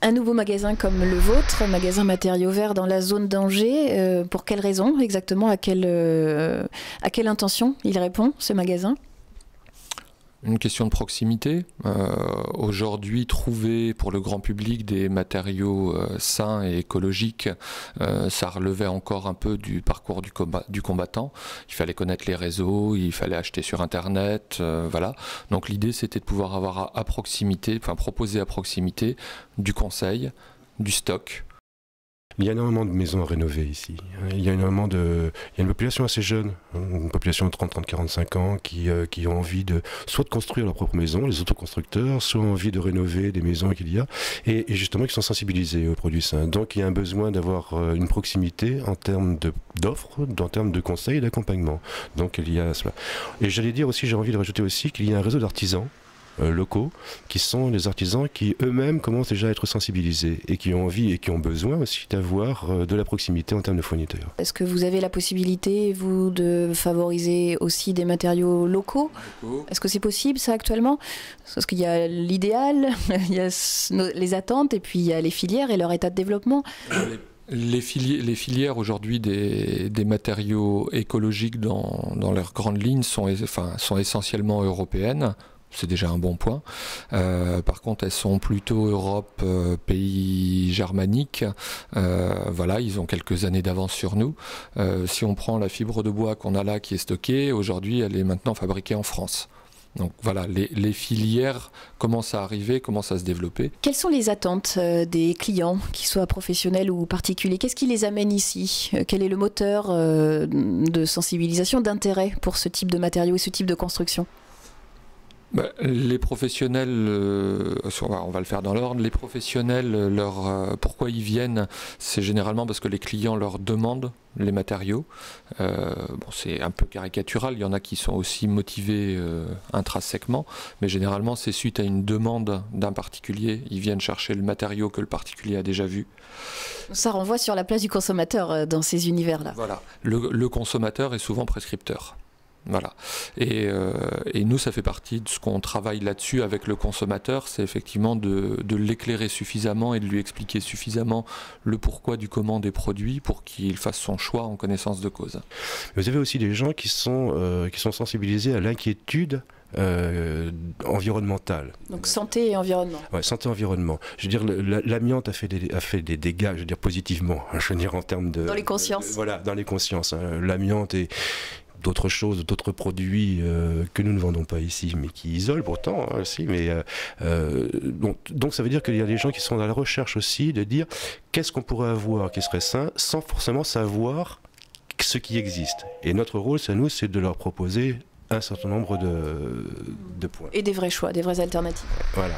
Un nouveau magasin comme le vôtre, magasin matériaux verts dans la zone d'Angers, pour quelle raison exactement, à quelle intention il répond, ce magasin? Une question de proximité. Aujourd'hui, trouver pour le grand public des matériaux sains et écologiques, ça relevait encore un peu du parcours du combattant. Il fallait connaître les réseaux, il fallait acheter sur Internet, voilà. Donc l'idée, c'était de pouvoir avoir à proximité, enfin proposer à proximité du conseil, du stock. Il y a énormément de maisons à rénover ici. Il y a une population assez jeune, une population de 30-45 ans qui ont envie soit de construire leur propre maison, les autoconstructeurs, soit envie de rénover des maisons qu'il y a, et justement qui sont sensibilisés aux produits sains. Donc il y a un besoin d'avoir une proximité en termes d'offres, en termes de conseils et d'accompagnement. Donc il y a cela. Et j'allais dire aussi, j'ai envie de rajouter aussi qu'il y a un réseau d'artisans locaux, qui sont les artisans qui eux-mêmes commencent déjà à être sensibilisés et qui ont envie et qui ont besoin aussi d'avoir de la proximité en termes de fournitures. Est-ce que vous avez la possibilité, vous, de favoriser aussi des matériaux locaux? Est-ce que c'est possible, ça, actuellement? Parce qu'il y a l'idéal, il y a les attentes, et puis il y a les filières et leur état de développement. Les filières aujourd'hui des matériaux écologiques dans leurs grandes lignes sont essentiellement européennes. C'est déjà un bon point. Par contre, elles sont plutôt Europe, pays germaniques. Voilà, ils ont quelques années d'avance sur nous. Si on prend la fibre de bois qu'on a là, qui est stockée, aujourd'hui, elle est maintenant fabriquée en France. Donc voilà, les filières commencent à arriver, commencent à se développer. Quelles sont les attentes des clients, qu'ils soient professionnels ou particuliers? Qu'est-ce qui les amène ici? Quel est le moteur de sensibilisation, d'intérêt pour ce type de matériaux et ce type de construction? Les professionnels, on va le faire dans l'ordre, les professionnels, pourquoi ils viennent, c'est généralement parce que les clients leur demandent les matériaux. C'est un peu caricatural, il y en a qui sont aussi motivés intrinsèquement, mais généralement c'est suite à une demande d'un particulier, ils viennent chercher le matériau que le particulier a déjà vu. Ça renvoie sur la place du consommateur dans ces univers-là. Voilà, le consommateur est souvent prescripteur. Voilà. Et nous, ça fait partie de ce qu'on travaille là-dessus avec le consommateur, c'est effectivement de l'éclairer suffisamment et de lui expliquer suffisamment le pourquoi du comment des produits pour qu'il fasse son choix en connaissance de cause. Vous avez aussi des gens qui sont sensibilisés à l'inquiétude environnementale. Donc santé et environnement. Ouais, santé et environnement. Je veux dire, l'amiante a fait des dégâts, je veux dire positivement, je veux dire en termes de... Dans les consciences. Voilà, dans les consciences. L'amiante et d'autres choses, d'autres produits que nous ne vendons pas ici, mais qui isolent pourtant aussi. Donc ça veut dire qu'il y a des gens qui sont à la recherche aussi de dire qu'est-ce qu'on pourrait avoir qui serait sain, sans forcément savoir ce qui existe. Et notre rôle, c'est de leur proposer un certain nombre de points. Et des vrais choix, des vraies alternatives. Voilà.